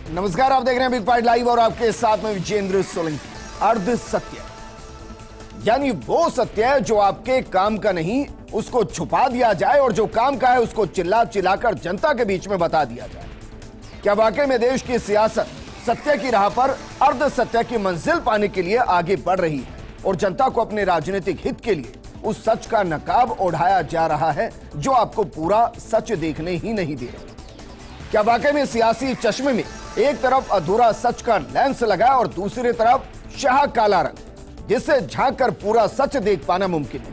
नमस्कार, आप देख रहे हैं बिग फाइट लाइव और आपके साथ में विजेंद्र सोलंकी। अर्ध सत्य यानी वो सत्य है जो आपके काम का नहीं, उसको छुपा दिया जाए और जो काम का है उसको चिल्ला चिल्लाकर जनता के बीच में बता दिया जाए। क्या वाकई में देश की सियासत सत्य की राह पर अर्ध सत्य की मंजिल पाने के लिए आगे बढ़ रही है और जनता को अपने राजनीतिक हित के लिए उस सच का नकाब ओढ़ाया जा रहा है जो आपको पूरा सच देखने ही नहीं दे रहा? क्या वाकई में सियासी चश्मे में एक तरफ अधूरा सच का लेंस लगा और दूसरी तरफ शाह काला रंग जिससे झांक कर पूरा सच देख पाना मुमकिन नहीं?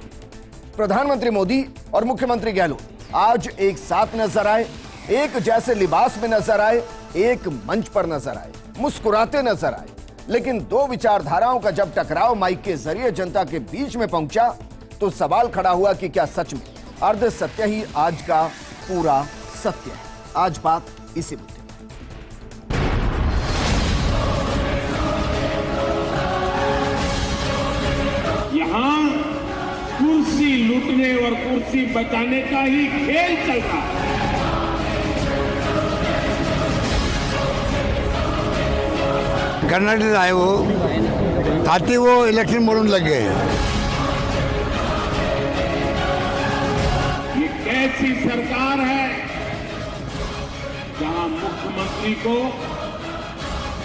प्रधानमंत्री मोदी और मुख्यमंत्री गहलोत आज एक साथ नजर आए, एक जैसे लिबास में नजर आए, एक मंच पर नजर आए, मुस्कुराते नजर आए, लेकिन दो विचारधाराओं का जब टकराव माइक के जरिए जनता के बीच में पहुंचा तो सवाल खड़ा हुआ कि क्या सच में अर्ध सत्य ही आज का पूरा सत्य है? आज बात इसी मुद्दे पर। यहां कुर्सी लूटने और कुर्सी बचाने का ही खेल चल रहा है। कर्नाटक आए वो आते वो इलेक्शन मोड़ने लग गए। ये कैसी सरकार है जहां मुख्यमंत्री को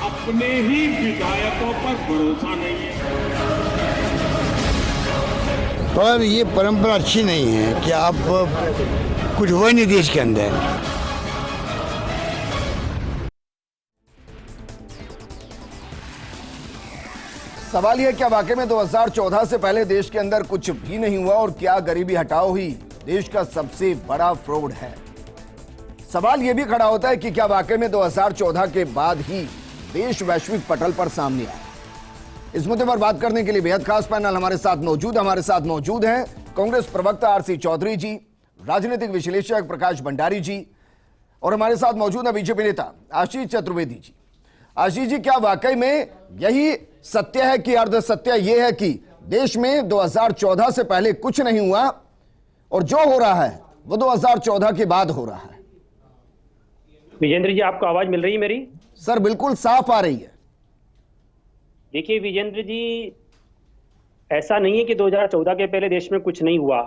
अपने ही विधायकों पर भरोसा नहीं है। पर ये परंपरा अच्छी नहीं है कि आप कुछ हुआ नहीं देश के अंदर। सवाल यह क्या वाकई में 2014 से पहले देश के अंदर कुछ भी नहीं हुआ और क्या गरीबी हटाओ ही देश का सबसे बड़ा फ्रॉड है? सवाल यह भी खड़ा होता है कि क्या वाकई में 2014 के बाद ही देश वैश्विक पटल पर सामने आया? इस मुद्दे पर बात करने के लिए बेहद खास पैनल हमारे साथ मौजूद हैं कांग्रेस प्रवक्ता आरसी चौधरी जी, राजनीतिक विश्लेषक प्रकाश भंडारी जी और हमारे साथ मौजूद है बीजेपी नेता आशीष चतुर्वेदी जी। आशीष जी, क्या वाकई में यही सत्य है कि अर्ध सत्य यह है कि देश में 2014 से पहले कुछ नहीं हुआ और जो हो रहा है वो 2014 के बाद हो रहा है? विजेंद्र जी, आपको आवाज मिल रही है मेरी? सर बिल्कुल साफ आ रही है। देखिए विजेंद्र जी, ऐसा नहीं है कि 2014 के पहले देश में कुछ नहीं हुआ,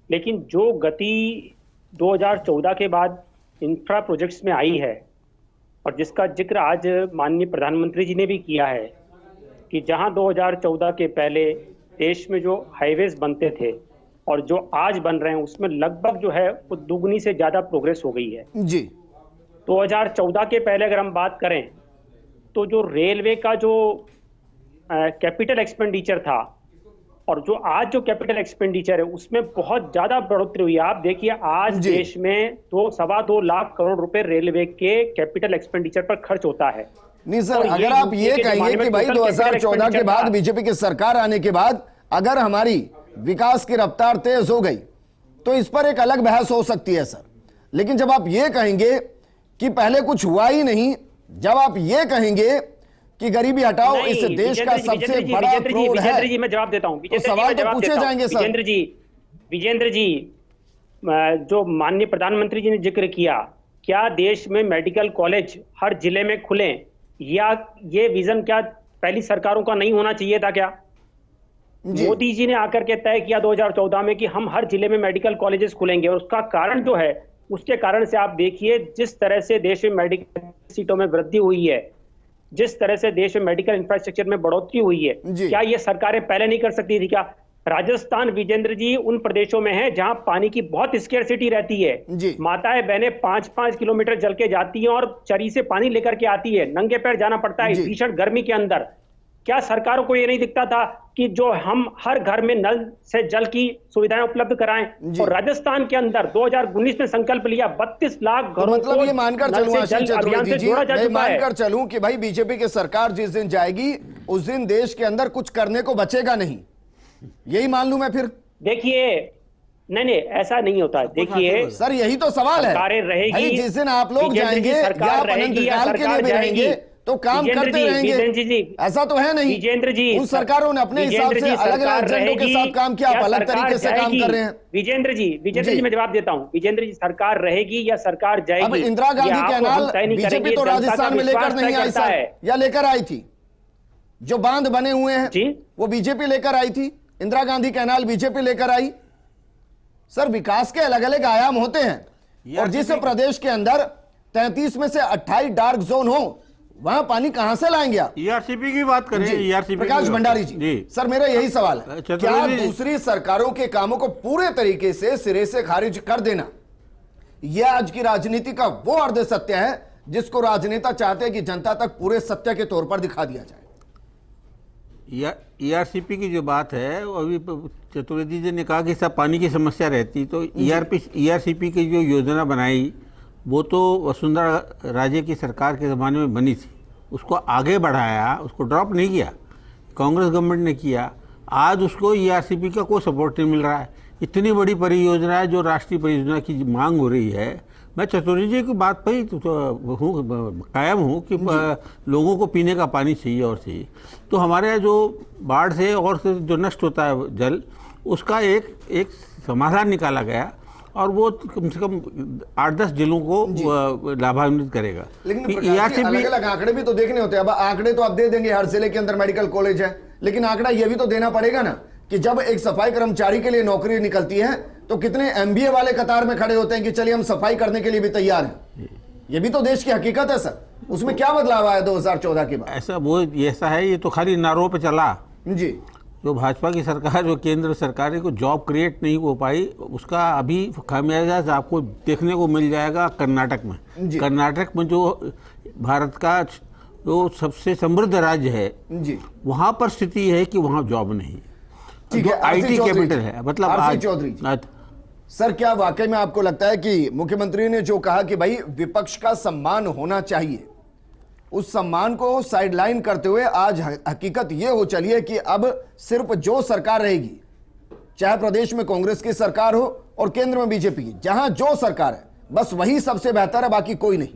लेकिन जो गति 2014 के बाद इंफ्रा प्रोजेक्ट्स में आई है और जिसका जिक्र आज माननीय प्रधानमंत्री जी ने भी किया है कि जहां 2014 के पहले देश में जो हाईवेज बनते थे और जो आज बन रहे हैं उसमें लगभग जो है वो दुगनी से ज्यादा प्रोग्रेस हो गई है जी। 2014 के पहले अगर हम बात करें तो जो रेलवे का जो कैपिटल एक्सपेंडिचर था और जो आज जो कैपिटल एक्सपेंडिचर है उसमें बहुत ज्यादा बढ़ोतरी हुई है। आप देखिए आज देश में 2-2.25 लाख करोड़ रुपए रेलवे के कैपिटल एक्सपेंडिचर पर खर्च होता है। नहीं सर, अगर आप ये कहेंगे कि भाई 2014 के बाद बीजेपी की सरकार आने के बाद अगर हमारी विकास की रफ्तार तेज हो गई तो इस पर एक अलग बहस हो सकती है सर, लेकिन जब आप ये कहेंगे कि पहले कुछ हुआ ही नहीं, जब आप ये कहेंगे कि गरीबी हटाओ इस देश का सबसे बड़ा फ्रॉड है, जी मैं जवाब देता हूं, तो सवाल तो पूछे जाएंगे सर। विजेंद्र जी, जो माननीय प्रधानमंत्री जी ने जिक्र किया, क्या देश में मेडिकल कॉलेज हर जिले में खुले, या ये विजन क्या पहली सरकारों का नहीं होना चाहिए था? क्या मोदी जी ने आकर के तय किया 2014 में कि हम हर जिले में मेडिकल कॉलेजेस खुलेंगे और उसका कारण जो है, उसके कारण से आप देखिए जिस तरह से देश में मेडिकल सीटों में वृद्धि हुई है, जिस तरह से देश में मेडिकल इंफ्रास्ट्रक्चर में बढ़ोतरी हुई है, क्या ये सरकारें पहले नहीं कर सकती थी? क्या राजस्थान विजेंद्र जी उन प्रदेशों में है जहां पानी की बहुत स्केर्सिटी रहती है, माताएं बहनें 5-5 किलोमीटर चल के जाती हैं और चरी से पानी लेकर के आती है, नंगे पैर जाना पड़ता है भीषण गर्मी के अंदर। क्या सरकारों को ये नहीं दिखता था कि जो हम हर घर में नल से जल की सुविधाएं उपलब्ध कराएं? और राजस्थान के अंदर 2019 में संकल्प लिया 32 लाख घरों मतलब को ये मानकर चलूं आशीष चतुर्वेदी जी, मैं मानकर चलूं कि भाई बीजेपी की सरकार जिस दिन जाएगी उस दिन देश के अंदर कुछ करने को बचेगा नहीं, यही मान लूं मैं फिर? देखिए नहीं ऐसा नहीं होता। देखिए सर, यही तो सवाल है। सरकारें रहेगी, जिस दिन आप लोग जाएंगे या आप अनंत काल के लिए भी रहेंगे तो काम करते रहेंगे, ऐसा तो है नहीं। विजेंद्र जी, उन सरकारों ने अपने हिसाब से अलग अलग एजेंडों के साथ काम किया, आप अलग तरीके से काम कर रहे हैं। विजेंद्र जी मैं जवाब देता हूं। विजेंद्र जी, सरकार रहेगी या सरकार जाएगी? अब इंदिरा गांधी कैनाल बीजेपी तो राजस्थान में लेकर नहीं आई सर, या लेकर आई थी? जो बांध बने हुए हैं वो बीजेपी लेकर आई थी। इंदिरा गांधी कैनाल बीजेपी लेकर आई। सर, विकास के अलग अलग आयाम होते हैं, और जिस प्रदेश के अंदर 33 में से 28 डार्क जोन हो, वहां पानी कहां से लाएंगे आप? ईआरसीपी की बात करें, ईआरसीपी प्रकाश भंडारी जी, सर मेरा यही सवाल है, क्या दूसरी सरकारों के कामों को पूरे तरीके से सिरे से खारिज कर देना यह आज की राजनीति का वो अर्ध सत्य है जिसको राजनेता चाहते हैं कि जनता तक पूरे सत्य के तौर पर दिखा दिया जाए? ईआरसीपी की जो बात है, अभी चतुर्वेदी जी ने कहा कि सब पानी की समस्या रहती, तो ईआरसीपी की जो योजना बनाई वो तो वसुंधरा राजे की सरकार के ज़माने में बनी थी, उसको आगे बढ़ाया, उसको ड्रॉप नहीं किया, कांग्रेस गवर्नमेंट ने किया। आज उसको ईआरसीपी का कोई सपोर्ट नहीं मिल रहा है। इतनी बड़ी परियोजना है जो राष्ट्रीय परियोजना की मांग हो रही है। मैं चतुर्वेदी जी की बात पर ही कायम हूँ कि लोगों को पीने का पानी चाहिए और चाहिए। तो हमारे यहाँ जो बाढ़ से और से जो नष्ट होता है जल, उसका एक समाधान निकाला गया, और वो कम से कम 8-10 जिलों को लाभान्वित करेगा। लेकिन अलग अलग आंकड़े भी तो देखने होते हैं। अब आंकड़े तो आप दे देंगे, हर जिले के अंदर मेडिकल कॉलेज है, लेकिन आंकड़ा ये भी तो देना पड़ेगा ना कि जब एक सफाई कर्मचारी के लिए नौकरी निकलती है तो कितने एमबीए वाले कतार में खड़े होते हैं कि चलिए हम सफाई करने के लिए भी तैयार हैं। ये भी तो देश की हकीकत है सर। उसमें क्या बदलाव आया 2014 के बाद? ऐसा है, ये तो खाली नारों पे चला जी। जो भाजपा की सरकार, जो केंद्र सरकार है, को जॉब क्रिएट नहीं हो पाई, उसका अभी खामियाजा आपको देखने को मिल जाएगा कर्नाटक में। कर्नाटक में जो भारत का जो सबसे समृद्ध राज्य है जी, वहाँ पर स्थिति है कि वहाँ जॉब नहीं। ठीक है, आईटी कैपिटल है, मतलब चौधरी सर, क्या वाकई में आपको लगता है कि मुख्यमंत्री ने जो कहा कि भाई विपक्ष का सम्मान होना चाहिए, उस सम्मान को साइडलाइन करते हुए आज हकीकत यह हो चली है कि अब सिर्फ जो सरकार रहेगी, चाहे प्रदेश में कांग्रेस की सरकार हो और केंद्र में बीजेपी की, जहां जो सरकार है बस वही सबसे बेहतर है, बाकी कोई नहीं?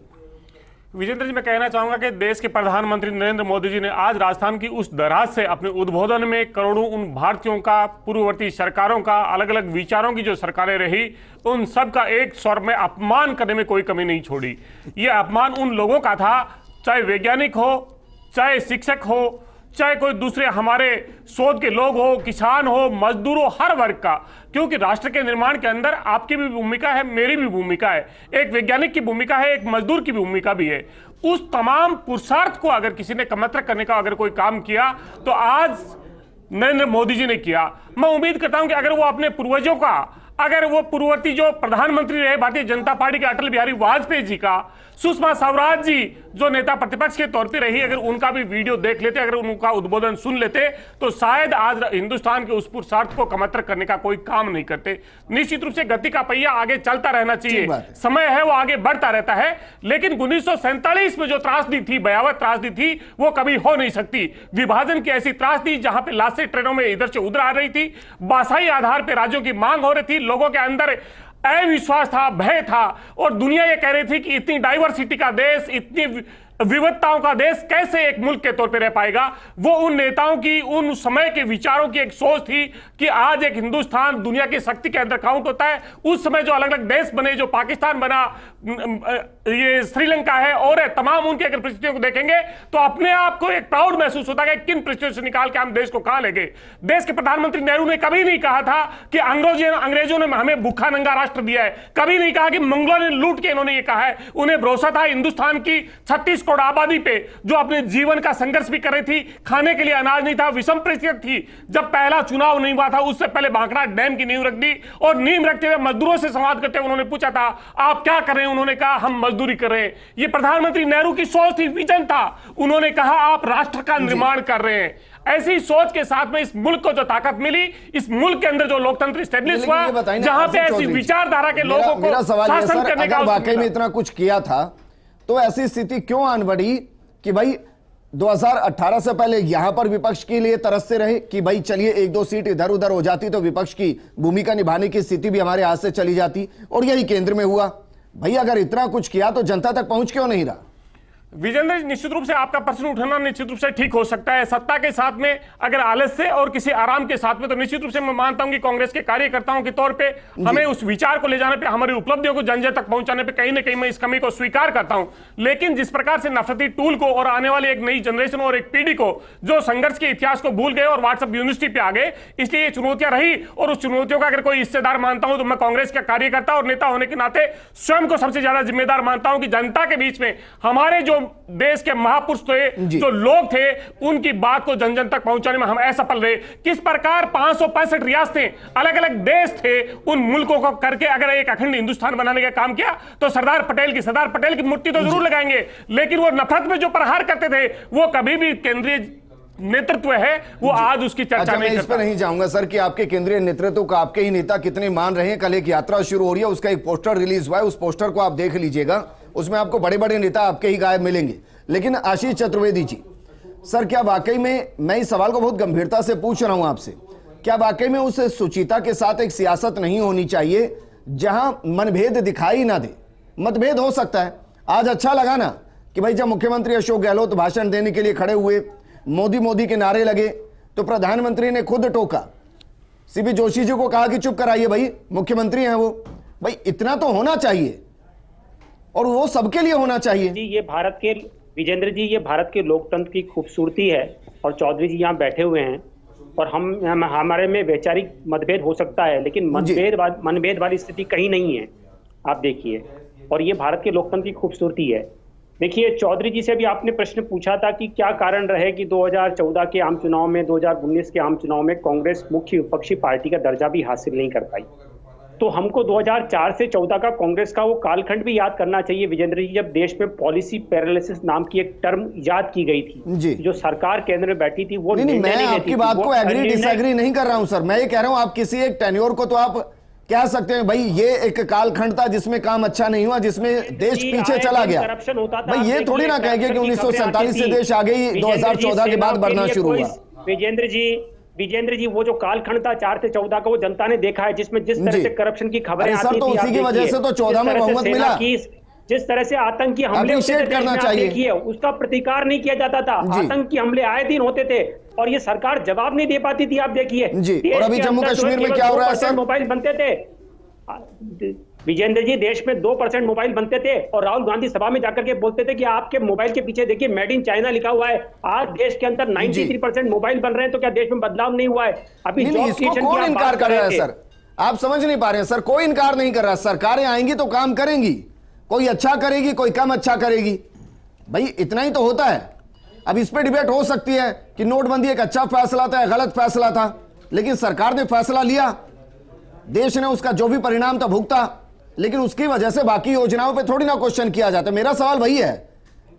विजेंद्र जी, मैं कहना चाहूंगा कि देश के प्रधानमंत्री नरेंद्र मोदी जी ने आज राजस्थान की उस दराज से अपने उद्बोधन में करोड़ों उन भारतीयों का, पूर्ववर्ती सरकारों का, अलग अलग विचारों की जो सरकारें रही, उन सब का एक स्वर में अपमान करने में कोई कमी नहीं छोड़ी। ये अपमान उन लोगों का था, चाहे वैज्ञानिक हो, चाहे शिक्षक हो, चाहे कोई दूसरे हमारे शोध के लोग हो, किसान हो, मजदूर हो, हर वर्ग का। क्योंकि राष्ट्र के निर्माण के अंदर आपकी भी भूमिका है, मेरी भी भूमिका है, एक वैज्ञानिक की भूमिका है, एक मजदूर की भूमिका भी है। उस तमाम पुरुषार्थ को अगर किसी ने कमतर करने का अगर कोई काम किया तो आज नरेंद्र मोदी जी ने किया। मैं उम्मीद करता हूं कि अगर वो अपने पूर्वजों का, अगर वो पूर्ववर्ती जो प्रधानमंत्री रहे भारतीय जनता पार्टी के अटल बिहारी वाजपेयी जी का, सुषमा स्वराज जी जो नेता प्रतिपक्ष के तौर पे रही, अगर उनका भी वीडियो देख लेते, अगर उनका उद्बोधन सुन लेते, तो शायद आज हिंदुस्तान के उस पुरुषार्थ को कमतर करने का कोई काम नहीं करते। निश्चित रूप से गति का पहिया आगे चलता रहना चाहिए, समय है वो आगे बढ़ता रहता है, लेकिन 1947 में जो त्रासदी थी, भयावह त्रासदी थी, वो कभी हो नहीं सकती। विभाजन की ऐसी त्रासदी जहां पे लाशें ट्रेनों में इधर से उधर आ रही थी, बासाई आधार पर राज्यों की मांग हो रही थी, लोगों के अंदर अविश्वास था, भय था, और दुनिया ये कह रही थी कि इतनी डाइवर्सिटी का देश, इतनी विविधताओं का देश कैसे एक मुल्क के तौर पे रह पाएगा। वो उन नेताओं की, उन समय के विचारों की एक सोच थी कि आज एक हिंदुस्तान दुनिया की शक्ति के अंदर काउंट होता है। उस समय जो अलग अलग देश बने, जो पाकिस्तान बना, ये श्रीलंका है और है, तमाम उनकी अगर परिस्थितियों को देखेंगे तो अपने आप को एक प्राउड महसूस होता है कि किन परिस्थितियों से निकाल के हम देश को कहां ले गए। देश के प्रधानमंत्री नेहरू ने कभी नहीं कहा था कि अंग्रेजों ने हमें भूखा नंगा राष्ट्र दिया है, कभी नहीं कहा कि मंगलों ने लूट के, इन्होंने ये कहा है। उन्हें भरोसा था हिंदुस्तान की 36 करोड़ आबादी पे, जो अपने जीवन का संघर्ष भी कर रही थी, खाने के लिए अनाज नहीं था, विषम परिस्थिति थी। जब पहला चुनाव नहीं हुआ था, उससे पहले भाखड़ा डैम की नींव रख दी, और नींव रखते हुए मजदूरों से संवाद करते हुए उन्होंने पूछा था आप क्या कर रहे हैं, उन्होंने कहा हम मजदूरी कर रहे हैं। ये प्रधानमंत्री नेहरू की सोच थी, विजन था। उन्होंने कहा आप राष्ट्र का निर्माण कर रहे हैं। ऐसी सोच के साथ में इस मुल्क को जो ताकत मिली, इस मुल्क के अंदर जो लोकतंत्र स्टैब्लिश हुआ, जहां पे ऐसी विचारधारा के लोगों को शासन करने का, वाकई में इतना कुछ किया था तो ऐसी स्थिति क्यों आन बढ़ी कि भाई 2018 से पहले यहां पर विपक्ष के लिए तरसते रहे कि भाई चलिए 1-2 सीट इधर उधर हो जाती तो विपक्ष की भूमिका निभाने की स्थिति भी हमारे हाथ से चली जाती, और यही केंद्र में हुआ। भाई अगर इतना कुछ किया तो जनता तक पहुंच क्यों नहीं रहा? विजेंद्र जी, निश्चित रूप से आपका प्रश्न उठाना निश्चित रूप से ठीक हो सकता है। सत्ता के साथ में अगर आलस्य और किसी आराम के साथ में, तो निश्चित रूप से मैं मानता हूं कि कांग्रेस के कार्यकर्ताओं के तौर पे हमें उस विचार को ले जाने पे, हमारी उपलब्धियों को जन जन तक पहुंचाने पे कहीं ना कहीं मैं इस कमी को स्वीकार करता हूं। लेकिन जिस प्रकार से नफरती टूल को और आने वाली एक नई जनरेशन और एक पीढ़ी को जो संघर्ष के इतिहास को भूल गए और व्हाट्सएप यूनिवर्सिटी पे आ गए, इसलिए ये चुनौतियां रही। और उस चुनौतियों का अगर कोई हिस्सेदार मानता हूं तो मैं कांग्रेस का कार्यकर्ता और नेता होने के नाते स्वयं को सबसे ज्यादा जिम्मेदार मानता हूं कि जनता के बीच में हमारे जो देश के महापुरुष थे, जो लोग थे, उनकी बात को जन जन तक पहुंचाने में हम असफल रहे। किस प्रकार 565 रियासतें, अलग अलग देश थे, उन मुल्कों को करके अगर एक अखंड हिंदुस्तान बनाने का काम किया तो सरदार पटेल की मूर्ति तो जरूर लगाएंगे, लेकिन वो नफरत में जो प्रहार करते थे वो कभी भी केंद्रीय नेतृत्व है वो आज उसकी चर्चा अच्छा, नहीं मैं इस पर नहीं जाऊंगा सर कि आपके केंद्रीय नेतृत्व को आपके ही नेता कितने मान रहे हैं। कल एक यात्रा शुरू हो रही है, उसका एक पोस्टर रिलीज हुआ है, उस पोस्टर को आप देख लीजिएगा, उसमें आपको बड़े बड़े नेता आपके ही गायब मिलेंगे। लेकिन आशीष चतुर्वेदी जी, सर क्या वाकई में, मैं इस सवाल को बहुत गंभीरता से पूछ रहा हूं आपसे, क्या वाकई में उस सुचिता के साथ एक सियासत नहीं होनी चाहिए जहां मनभेद दिखाई ना दे? मतभेद हो सकता है, आज अच्छा लगा ना कि भाई जब मुख्यमंत्री अशोक गहलोत भाषण देने के लिए खड़े हुए, मोदी के नारे लगे, तो प्रधानमंत्री ने खुद टोका, सीपी जोशी जी को कहा कि चुप कराइए भाई, मुख्यमंत्री हैं वो। भाई इतना तो होना चाहिए और वो सबके लिए होना चाहिए जी। ये भारत के, विजेंद्र जी, ये भारत के लोकतंत्र की खूबसूरती है। और चौधरी जी यहाँ बैठे हुए हैं और हमारे में वैचारिक मतभेद हो सकता है, लेकिन मनभेद वाली स्थिति कहीं नहीं है, आप देखिए। और ये भारत के लोकतंत्र की खूबसूरती है। देखिए, चौधरी जी से भी आपने प्रश्न पूछा था कि क्या कारण रहे कि 2014 के आम चुनाव में, 2019 के आम चुनाव में कांग्रेस मुख्य विपक्षी पार्टी का दर्जा भी हासिल नहीं कर पाई। तो हमको 2004 से 14 का कांग्रेस का वो कालखंड भी याद करना चाहिए विजेंद्र जी, जब देश में पॉलिसी पैरालिसिस नाम की एक टर्म याद की गई थी। जो सरकार केंद्र में बैठी थी वो नहीं, मैं आपकी बात को एग्री डिसएग्री नहीं कर रहा हूं सर। मैं ये कह रहा हूं आप किसी एक टेन्योर को तो आप कह सकते हैं भाई ये एक कालखंड था जिसमें काम अच्छा नहीं हुआ, जिसमें देश पीछे चला गया। करप्शन होता था। भाई ये थोड़ी ना कहेंगे कि 1947 से देश आगे ही 2014 के बाद बढ़ना शुरू हुआ। विजेंद्र जी, वो जो कालखंड था 4 से 14 का, वो जनता ने देखा है, जिसमें जिस तरह से करप्शन की खबरें आती थी, तो उसी की वजह से तो 14 में बहुमत मिला। जिस तरह से आतंकी हमले करना चाहिए, उसका प्रतिकार नहीं किया जाता था। आतंकी हमले आए दिन होते थे और ये सरकार जवाब नहीं दे पाती थी। आप देखिए और अभी जम्मू कश्मीर में क्या हो रहा है सर? मोबाइल बनते थे विजेंद्र जी, देश में 2% मोबाइल बनते थे और राहुल गांधी सभा में जाकर के बोलते थे कि आपके मोबाइल के पीछे देखिए मेड इन चाइना लिखा हुआ है। आज देश के अंदर 93% मोबाइल बन रहे हैं, तो क्या देश में बदलाव नहीं हुआ है? अभी इसको कौन इनकार कर रहा है सर? आप समझ नहीं पा रहे हैं सर, कोई इनकार नहीं कर रहा। सरकारें आएंगी तो काम करेंगी, कोई अच्छा करेगी, कोई कम अच्छा करेगी, भाई इतना ही तो होता है। अब इस पे डिबेट हो सकती है कि नोटबंदी एक अच्छा फैसला था या गलत फैसला था, लेकिन सरकार ने फैसला लिया, देश ने उसका जो भी परिणाम था भुगता, लेकिन उसकी वजह से बाकी योजनाओं पे थोड़ी ना क्वेश्चन किया जाता। मेरा सवाल वही है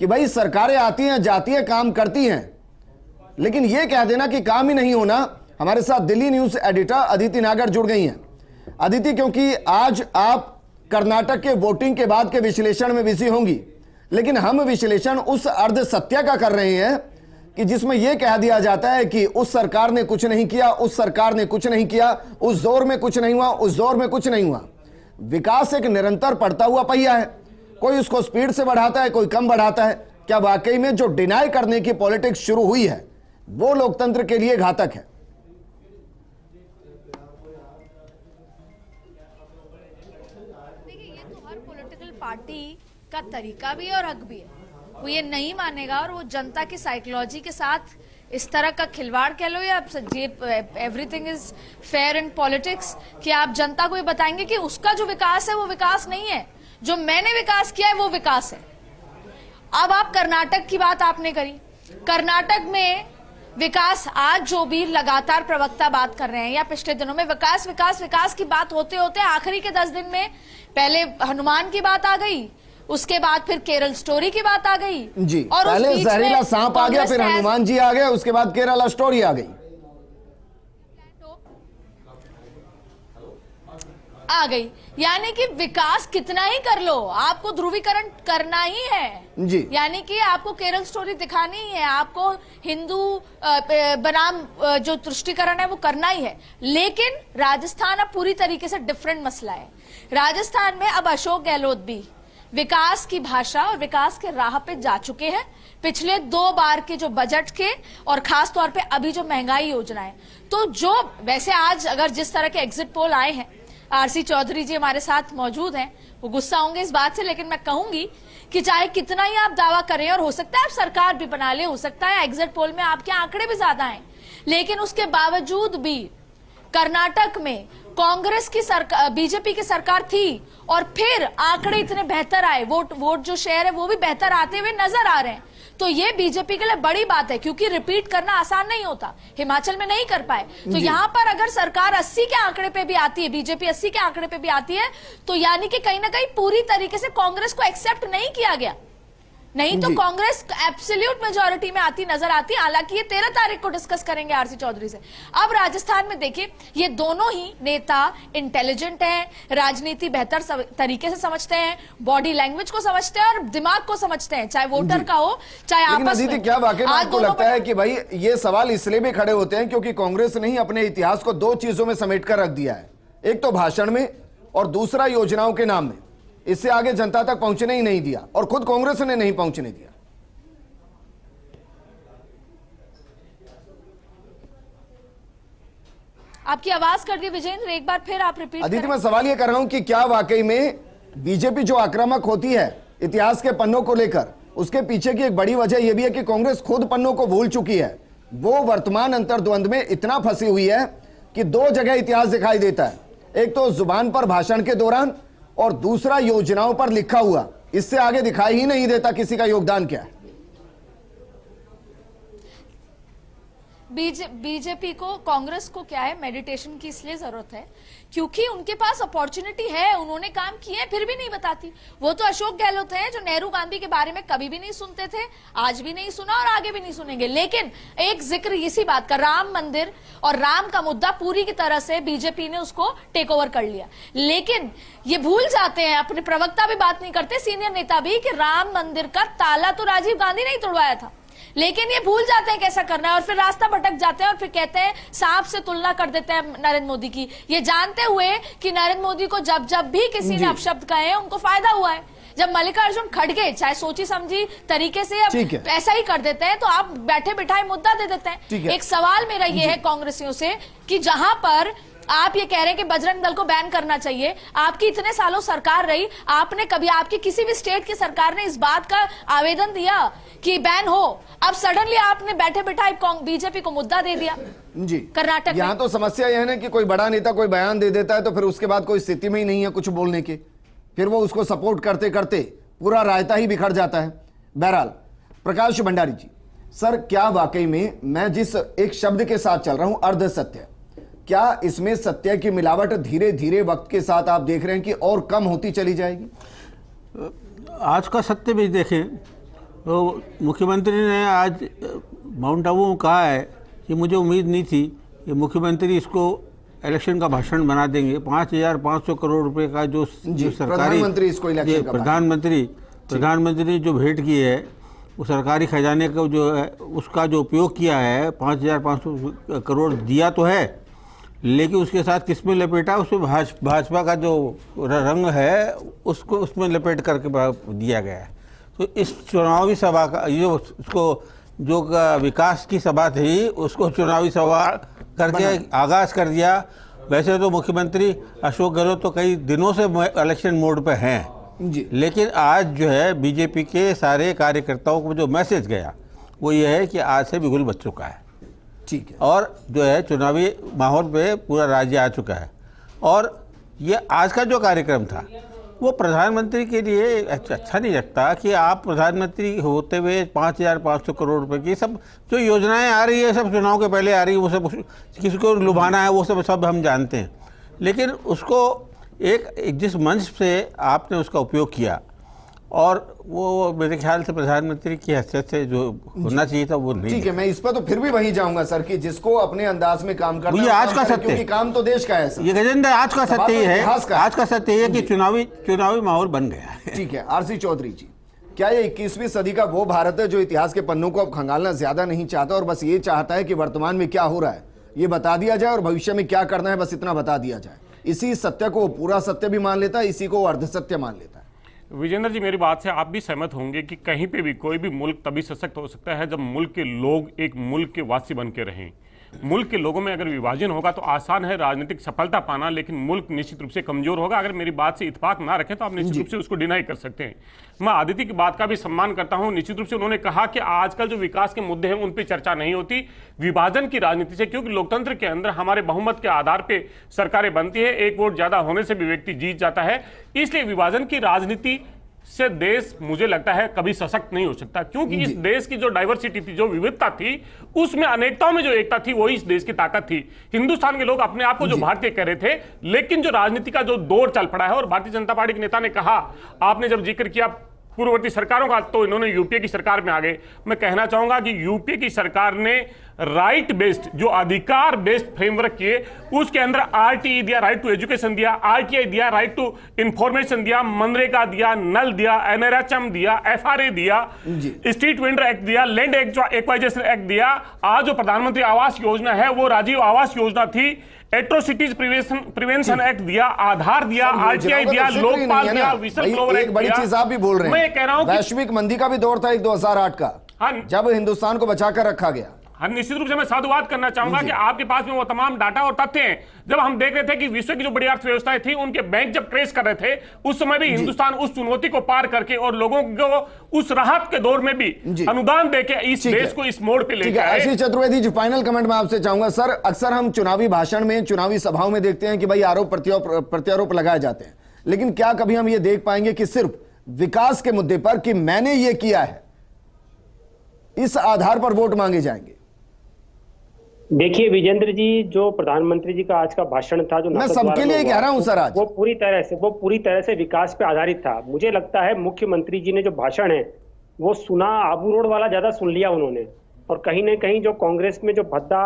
कि भाई सरकारें आती हैं, जाती हैं, काम करती हैं, लेकिन यह कह देना कि काम ही नहीं होना। हमारे साथ दिल्ली न्यूज एडिटर अदिति नागर जुड़ गई हैं। अदिति, क्योंकि आज आप कर्नाटक के वोटिंग के बाद के विश्लेषण में बिजी होंगी, लेकिन हम विश्लेषण उस अर्ध सत्य का कर रहे हैं कि जिसमें यह कह दिया जाता है कि उस सरकार ने कुछ नहीं किया, उस सरकार ने कुछ नहीं किया, उस दौर में कुछ नहीं हुआ, उस दौर में कुछ नहीं हुआ। विकास एक निरंतर बढ़ता हुआ पहिया है, कोई उसको स्पीड से बढ़ाता है, कोई कम बढ़ाता है। क्या वाकई में जो डिनाई करने की पॉलिटिक्स शुरू हुई है वो लोकतंत्र के लिए घातक है? देखिए, ये तो हर पॉलिटिकल पार्टी का तरीका भी है और हक भी है। वो ये नहीं मानेगा और वो जनता की साइकोलॉजी के साथ इस तरह का खिलवाड़ कह लो या everything is fair in politics कि आप जनता को ये बताएंगे कि उसका जो विकास है वो विकास नहीं है, जो मैंने विकास किया है वो विकास है। अब आप कर्नाटक की बात आपने करी, कर्नाटक में विकास, आज जो भी लगातार प्रवक्ता बात कर रहे हैं या पिछले दिनों में विकास विकास विकास की बात होते होते आखिरी के 10 दिन में पहले हनुमान की बात आ गई, उसके बाद फिर केरल स्टोरी की बात आ गई जी, और पहले जहरीला सांप आ गया, फिर हनुमान जी आ गए, उसके बाद केरला स्टोरी आ गई यानी कि विकास कितना ही कर लो, आपको ध्रुवीकरण करना ही है जी। यानी कि आपको केरल स्टोरी दिखानी ही है, आपको हिंदू बनाम जो तुष्टिकरण है वो करना ही है। लेकिन राजस्थान अब पूरी तरीके से डिफरेंट मसला है। राजस्थान में अब अशोक गहलोत भी विकास की भाषा और विकास के राह पे जा चुके हैं। पिछले 2 बार के जो बजट के और खास तौर पे अभी जो महंगाई योजना है, तो जो वैसे आज अगर जिस तरह के एग्जिट पोल आए हैं, आरसी चौधरी जी हमारे साथ मौजूद हैं, वो गुस्सा होंगे इस बात से, लेकिन मैं कहूंगी कि चाहे कितना ही आप दावा करें और हो सकता है आप सरकार भी बना ले, हो सकता है एग्जिट पोल में आपके आंकड़े भी ज्यादा हैं, लेकिन उसके बावजूद भी कर्नाटक में कांग्रेस की सरकार, बीजेपी की सरकार थी और फिर आंकड़े इतने बेहतर आए, वोट जो शेयर है वो भी बेहतर आते हुए नजर आ रहे हैं। तो ये बीजेपी के लिए बड़ी बात है, क्योंकि रिपीट करना आसान नहीं होता, हिमाचल में नहीं कर पाए। तो यहाँ पर अगर सरकार 80 के आंकड़े पे भी आती है, बीजेपी 80 के आंकड़े पे भी आती है, तो यानी कि कहीं ना कहीं पूरी तरीके से कांग्रेस को एक्सेप्ट नहीं किया गया, नहीं तो कांग्रेस एब्सोल्यूट मेजॉरिटी में आती नजर आती। हालांकि ये 13 तारीख को डिस्कस करेंगे आरसी चौधरी से। अब राजस्थान में देखिए, ये दोनों ही नेता इंटेलिजेंट हैं, राजनीति बेहतर तरीके से समझते हैं, बॉडी लैंग्वेज को समझते हैं और दिमाग को समझते हैं, चाहे वोटर का हो चाहे आपस में। क्या वाकई में आपको लगता है कि भाई ये सवाल इसलिए भी खड़े होते हैं क्योंकि कांग्रेस ने ही अपने इतिहास को 2 चीजों में समेट कर रख दिया है, एक तो भाषण में और दूसरा योजनाओं के नाम में। इससे आगे जनता तक पहुंचने ही नहीं दिया और खुद कांग्रेस ने नहीं पहुंचने दिया। आपकी आवाज कर दी विजेंद्र, एक बार फिर आप रिपीट अदिति, मैं सवाल ये कर रहा हूं कि क्या वाकई में बीजेपी जो आक्रामक होती है इतिहास के पन्नों को लेकर, उसके पीछे की एक बड़ी वजह यह भी है कि कांग्रेस खुद पन्नों को भूल चुकी है। वो वर्तमान अंतर्द्वंद में इतना फंसी हुई है कि 2 जगह इतिहास दिखाई देता है, एक तो जुबान पर भाषण के दौरान और दूसरा योजनाओं पर लिखा हुआ। इससे आगे दिखाई ही नहीं देता किसी का योगदान क्या है। बीजेपी को, कांग्रेस को क्या है, मेडिटेशन की इसलिए जरूरत है क्योंकि उनके पास अपॉर्चुनिटी है, उन्होंने काम किए हैं, फिर भी नहीं बताती। वो तो अशोक गहलोत है जो नेहरू गांधी के बारे में कभी भी नहीं सुनते थे, आज भी नहीं सुना और आगे भी नहीं सुनेंगे। लेकिन एक जिक्र इसी बात का, राम मंदिर और राम का मुद्दा पूरी की तरह से बीजेपी ने उसको टेक ओवर कर लिया, लेकिन ये भूल जाते हैं, अपने प्रवक्ता भी बात नहीं करते, सीनियर नेता भी, कि राम मंदिर का ताला तो राजीव गांधी ने ही तोड़वाया था, लेकिन ये भूल जाते हैं कैसा करना है और फिर रास्ता भटक जाते हैं और फिर कहते हैं, सांप से तुलना कर देते हैं नरेंद्र मोदी की, ये जानते हुए कि नरेंद्र मोदी को जब जब भी किसी ने अपशब्द कहे हैं उनको फायदा हुआ है। जब मल्लिकार्जुन खड़गे चाहे सोची समझी तरीके से अब ऐसा ही कर देते हैं तो आप बैठे बिठाए मुद्दा दे देते हैं। एक सवाल मेरा ये है कांग्रेसियों से कि जहां पर आप ये कह रहे हैं कि बजरंग दल को बैन करना चाहिए, आपकी इतने सालों सरकार रही, आपने कभी आपकी किसी भी स्टेट की सरकार ने इस बात का आवेदन दिया कि बैन हो? अब सडनली आपने बैठे बिठाए बीजेपी को मुद्दा दे दिया जी कर्नाटक। यहाँ तो समस्या यह है ना कि कोई बड़ा नेता कोई बयान दे देता है तो फिर उसके बाद कोई स्थिति में ही नहीं है कुछ बोलने की, फिर वो उसको सपोर्ट करते करते पूरा रायता ही बिखर जाता है। बहरहाल प्रकाश भंडारी जी, सर क्या वाकई में मैं जिस एक शब्द के साथ चल रहा हूं अर्ध सत्य, क्या इसमें सत्य की मिलावट धीरे धीरे वक्त के साथ आप देख रहे हैं कि और कम होती चली जाएगी? आज का सत्य भी देखें तो मुख्यमंत्री ने आज माउंट आबू में कहा है कि मुझे उम्मीद नहीं थी कि मुख्यमंत्री इसको इलेक्शन का भाषण बना देंगे। 5,500 करोड़ रुपए का जो सरकारी प्रधानमंत्री इसको इलेक्शन का प्रधानमंत्री जो भेंट की है वो सरकारी खजाने का जो है उसका जो उपयोग किया है, 5,500 करोड़ दिया तो है, लेकिन उसके साथ किस में लपेटा, उसमें भाजपा का जो रंग है उसको उसमें लपेट करके दिया गया है। तो इस चुनावी सभा का जो विकास की सभा थी उसको चुनावी सभा करके आगाज कर दिया। वैसे तो मुख्यमंत्री अशोक गहलोत तो कई दिनों से इलेक्शन मोड पे हैं जी, लेकिन आज जो है बीजेपी के सारे कार्यकर्ताओं को जो मैसेज गया वो ये है कि आज से बिगुल बच चुका है, ठीक है, और जो है चुनावी माहौल पे पूरा राज्य आ चुका है। और ये आज का जो कार्यक्रम था वो प्रधानमंत्री के लिए अच्छा नहीं लगता कि आप प्रधानमंत्री होते हुए 5,500 करोड़ रुपए की सब जो योजनाएं आ रही है सब चुनाव के पहले आ रही है, वो सब किसी को लुभाना है वो सब हम जानते हैं, लेकिन उसको एक जिस मंच से आपने उसका उपयोग किया और वो मेरे ख्याल से प्रधानमंत्री की हैसियत से जो होना चाहिए था वो नहीं। ठीक है, मैं इस पर तो फिर भी वहीं जाऊंगा सर कि जिसको अपने अंदाज में काम करना है, आज का सत्य क्योंकि काम तो देश का है सर। ये गजेंद्र आज का सत्य है, आज का सत्य है कि चुनावी माहौल बन गया है। ठीक है, आरसी चौधरी जी, क्या ये 21वीं सदी का वो भारत है जो इतिहास के पन्नों को अब खंगालना ज्यादा नहीं चाहता और बस ये चाहता है कि वर्तमान में क्या हो रहा है ये बता दिया जाए और भविष्य में क्या करना है बस इतना बता दिया जाए? इसी सत्य को पूरा सत्य भी मान लेता है, इसी को अर्ध सत्य मान लेता है। विजेंद्र जी, मेरी बात से आप भी सहमत होंगे कि कहीं पे भी कोई भी मुल्क तभी सशक्त हो सकता है जब मुल्क के लोग एक मुल्क के वासी बन के रहें। मुल्क के लोगों में अगर विभाजन होगा तो आसान है राजनीतिक सफलता पाना, लेकिन मुल्क निश्चित रूप से कमजोर होगा। अगर मेरी बात से इत्तेफाक ना रखें तो आप निश्चित रूप से उसको डिनाई कर सकते हैं। मैं आदित्य की बात का भी सम्मान करता हूं। निश्चित रूप से उन्होंने कहा कि आजकल जो विकास के मुद्दे हैं उन पर चर्चा नहीं होती विभाजन की राजनीति से, क्योंकि लोकतंत्र के अंदर हमारे बहुमत के आधार पर सरकारें बनती है, एक वोट ज्यादा होने से भी व्यक्ति जीत जाता है। इसलिए विभाजन की राजनीति से देश मुझे लगता है कभी सशक्त नहीं हो सकता, क्योंकि इस देश की जो डाइवर्सिटी थी, जो विविधता थी, उसमें अनेकताओं में जो एकता थी वही इस देश की ताकत थी। हिंदुस्तान के लोग अपने आप को जो भारतीय कह रहे थे, लेकिन जो राजनीति का जो दौर चल पड़ा है, और भारतीय जनता पार्टी के नेता ने कहा, आपने जब जिक्र किया पूर्ववर्ती सरकारों का, तो इन्होंने यूपीए की सरकार में आ गए। मैं कहना चाहूंगा कि यूपीए की सरकार ने राइट बेस्ड, जो अधिकार बेस्ड फ्रेमवर्क किए, उसके अंदर आरटीई दिया, राइट टू एजुकेशन दिया, आरटीआई दिया, राइट टू इंफॉर्मेशन दिया, मनरेगा दिया, नल दिया, एनआरएचएम दिया, एफआरए दिया, स्ट्रीट वेंडर एक्ट दिया, लैंड एक्वाइजेशन एक्ट दिया। आज जो प्रधानमंत्री आवास योजना है वो राजीव आवास योजना थी। एट्रोसिटीज प्रिवेंशन एक्ट दिया, आधार दिया, आरटीआई दिया, लोकपाल दिया, विसल फ्लोवर एक्ट एक बड़ी चीज आप भी बोल रहे हैं, मैं कह रहा हूं वैश्विक मंदी का भी दौर था एक 2008 का, जब हिंदुस्तान को बचाकर रखा गया। हाँ, निश्चित रूप से मैं साधुवाद करना चाहूंगा कि आपके पास में वो तमाम डाटा और तथ्य हैं। जब हम देख रहे थे कि विश्व की जो बड़ी अर्थव्यवस्थाएं थी, उनके बैंक जब क्रैश कर रहे थे, उस समय भी हिंदुस्तान उस चुनौती को पार करके और लोगों को उस राहत के दौर में भी अनुदान देके इस देश को इस मोड़ पे लेकर आए। आशीष चतुर्वेदी जी, फाइनल कमेंट में आपसे चाहूंगा। सर, अक्सर हम चुनावी भाषण में, चुनावी सभाओं में देखते हैं कि भाई आरोप प्रत्यारोप लगाए जाते हैं, लेकिन क्या कभी हम ये देख पाएंगे कि सिर्फ विकास के मुद्दे पर कि मैंने ये किया है, इस आधार पर वोट मांगे जाएंगे? देखिए विजेंद्र जी, जो प्रधानमंत्री जी का आज का भाषण था, जो मैं सबके लिए कह रहा हूं सर, आज वो पूरी तरह से विकास पे आधारित था। मुझे लगता है मुख्यमंत्री जी ने जो भाषण है वो सुना, आबू रोड वाला ज्यादा सुन लिया उन्होंने, और कहीं ना कहीं जो कांग्रेस में जो भद्दा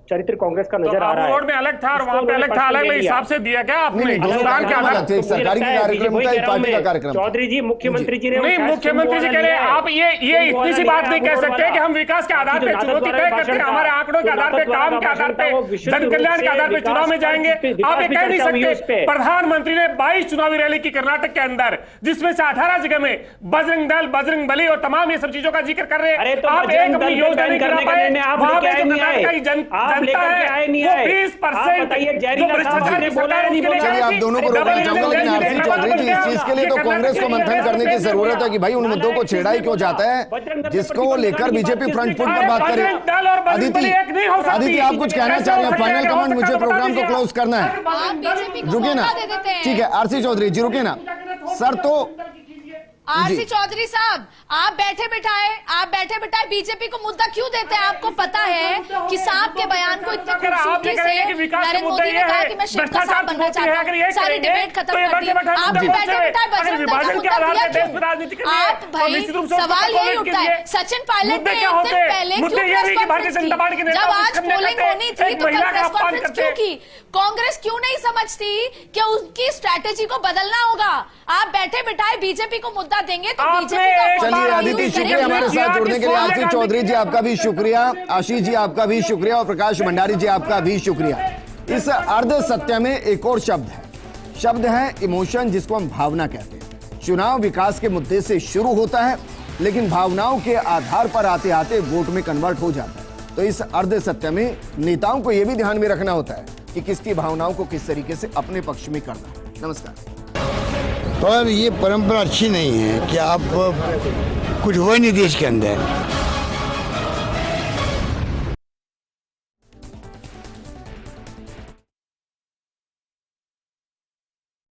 चरित्र कांग्रेस का नजर आ रहा है, रोड में अलग था और वहां पे अलग था, अलग हिसाब से दिया क्या आपने? अनुदान के आधार पर सरकारी कार्यक्रम था, एक पार्टी का कार्यक्रम। चौधरी जी, मुख्यमंत्री जी ने नहीं, मुख्यमंत्री जी कह रहे हैं आप ये इतनी सी बात नहीं कह सकते कि हम विकास के आधार पे चुनौती तय करते हैं, हमारे आंकड़ों के आधार पे, काम के आधार पे, जन कल्याण के आधार पे चुनाव में जाएंगे। आप ये कह नहीं सकते। प्रधानमंत्री ने 22 चुनावी रैली की कर्नाटक के अंदर, जिसमें से 18 जगह में बजरंग दल, बजरंग बली और तमाम ये सब चीजों का जिक्र कर रहे हैं। आप एक अपनी योजना नहीं करा पाए। वहां पे जो कर्नाटक की जनता है वो 20% आप दोनों को रोकना चाहूंगा, लेकिन आरसी चौधरी जी, इस चीज के लिए तो कांग्रेस को मंथन करने की जरूरत है कि भाई उन मुद्दों को छेड़ा ही क्यों जाता है जिसको लेकर बीजेपी फ्रंट फुट पर बात करे। अदिति, आप कुछ कहना चाह रहे हैं? फाइनल कमेंट, मुझे प्रोग्राम को क्लोज करना है। रुके ना, ठीक है आरसी चौधरी जी, रुके ना सर। तो आरसी चौधरी साहब, आप बैठे बिठाए बीजेपी को मुद्दा क्यों देते हैं? आपको पता है कि साहब के बयान को इतने खूबसूरती से नरेंद्र मोदी ने कहा कि मैं शिव का साथ बनना चाहता हूं, सारी डिबेट खत्म कर दी। आप बैठे बिठाए बजरंग दल का मुद्दा दिया क्यों? आप भाई, सवाल यही उठता है, सचिन पायलट ने एक दिन पहले क्यों प्रेस कॉन्फ्रेंस की? जब आज पोलिंग होनी थी तो कल प्रेस कॉन्फ्रेंस क्यों की? कांग्रेस क्यों नहीं समझती कि उनकी स्ट्रैटेजी को बदलना होगा? आप बैठे बिठाए बीजेपी को मुद्दा देंगे तो बीजेपी का। चलिए अदिति, शुक्रिया हमारे साथ जुड़ने के लिए। आरसी चौधरी जी आपका भी शुक्रिया, आशीष जी आपका भी शुक्रिया, और प्रकाश भंडारी जी आपका भी शुक्रिया। इस अर्ध सत्य में एक और शब्द है इमोशन, जिसको हम भावना कहते हैं। चुनाव विकास के मुद्दे से शुरू होता है, लेकिन भावनाओं के आधार पर आते आते वोट में कन्वर्ट हो जाता है। तो इस अर्ध सत्य में नेताओं को यह भी ध्यान में रखना होता है कि किसकी भावनाओं को किस तरीके से अपने पक्ष में करना है। नमस्कार। पर ये परंपरा अच्छी नहीं है कि आप कुछ हुआ नहीं देश के अंदर।